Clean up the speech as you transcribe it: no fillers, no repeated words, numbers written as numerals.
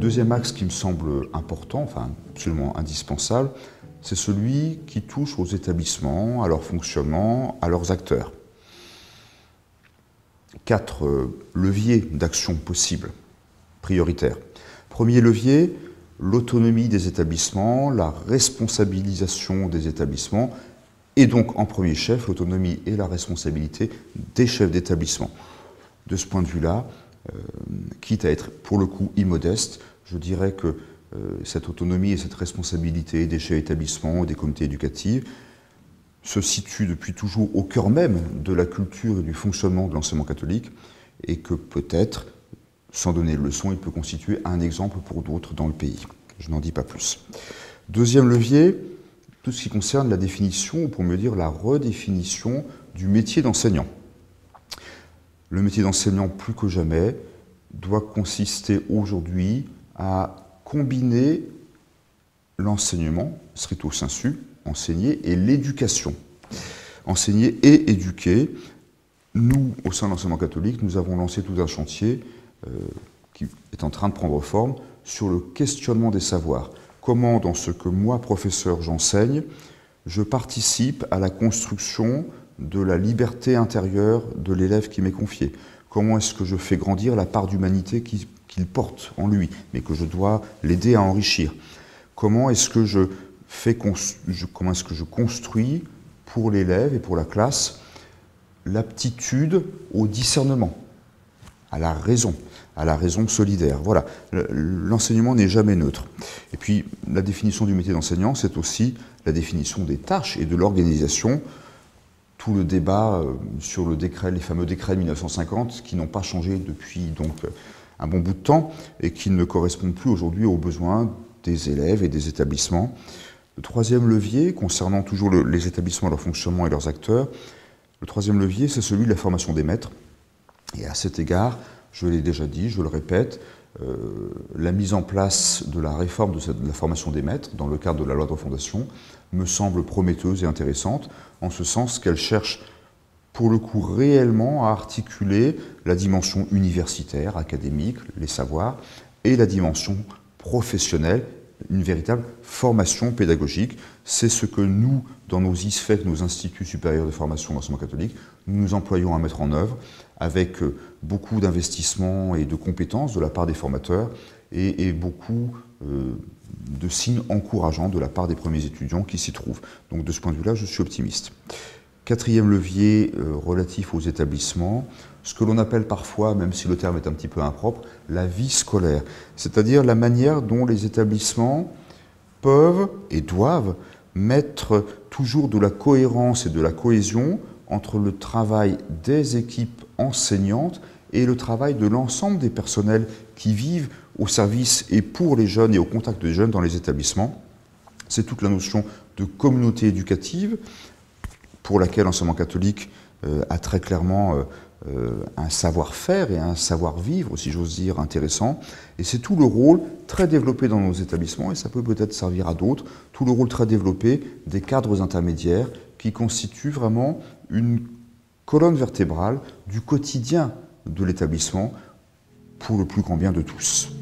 deuxième axe qui me semble important, enfin absolument indispensable, c'est celui qui touche aux établissements, à leur fonctionnement, à leurs acteurs. 4 leviers d'action possibles, prioritaires. Premier levier, l'autonomie des établissements, la responsabilisation des établissements, et donc en premier chef, l'autonomie et la responsabilité des chefs d'établissement. De ce point de vue-là, quitte à être pour le coup immodeste, je dirais que cette autonomie et cette responsabilité des chefs d'établissement et des comités éducatifs se situent depuis toujours au cœur même de la culture et du fonctionnement de l'enseignement catholique, et que peut-être, sans donner de leçon, il peut constituer un exemple pour d'autres dans le pays. Je n'en dis pas plus. Deuxième levier, tout ce qui concerne la définition, ou pour mieux dire la redéfinition du métier d'enseignant. Le métier d'enseignant, plus que jamais, doit consister aujourd'hui à combiner l'enseignement, stricto sensu, enseigner, et l'éducation. Enseigner et éduquer. Nous, au sein de l'enseignement catholique, nous avons lancé tout un chantier qui est en train de prendre forme sur le questionnement des savoirs. Comment, dans ce que moi, professeur, j'enseigne, je participe à la construction de la liberté intérieure de l'élève qui m'est confié. Comment est-ce que je fais grandir la part d'humanité qu'il porte en lui, mais que je dois l'aider à enrichir. Comment est-ce que je construis pour l'élève et pour la classe l'aptitude au discernement, à la raison solidaire. Voilà, l'enseignement n'est jamais neutre. Et puis, la définition du métier d'enseignant, c'est aussi la définition des tâches et de l'organisation. Tout le débat sur le décret, les fameux décrets de 1950, qui n'ont pas changé depuis donc un bon bout de temps et qui ne correspondent plus aujourd'hui aux besoins des élèves et des établissements. Le troisième levier, concernant toujours les établissements, leur fonctionnement et leurs acteurs, le troisième levier, c'est celui de la formation des maîtres. Et à cet égard, je l'ai déjà dit, je le répète, la mise en place de la réforme de la formation des maîtres dans le cadre de la loi de refondation me semble prometteuse et intéressante, en ce sens qu'elle cherche pour le coup réellement à articuler la dimension universitaire, académique, les savoirs, et la dimension professionnelle, une véritable formation pédagogique. C'est ce que nous, dans nos ISFEC, nos instituts supérieurs de formation d'enseignement catholique, nous nous employons à mettre en œuvre avec beaucoup d'investissements et de compétences de la part des formateurs et beaucoup de signes encourageants de la part des premiers étudiants qui s'y trouvent. Donc de ce point de vue-là, je suis optimiste. Quatrième levier relatif aux établissements, ce que l'on appelle parfois, même si le terme est un petit peu impropre, la vie scolaire, c'est-à-dire la manière dont les établissements peuvent et doivent mettre toujours de la cohérence et de la cohésion entre le travail des équipes enseignantes et le travail de l'ensemble des personnels qui vivent au service et pour les jeunes et au contact des jeunes dans les établissements. C'est toute la notion de communauté éducative, pour laquelle l'enseignement catholique a très clairement un savoir-faire et un savoir-vivre, si j'ose dire, intéressant. Et c'est tout le rôle très développé dans nos établissements, et ça peut peut-être servir à d'autres, tout le rôle très développé des cadres intermédiaires qui constituent vraiment une colonne vertébrale du quotidien de l'établissement pour le plus grand bien de tous.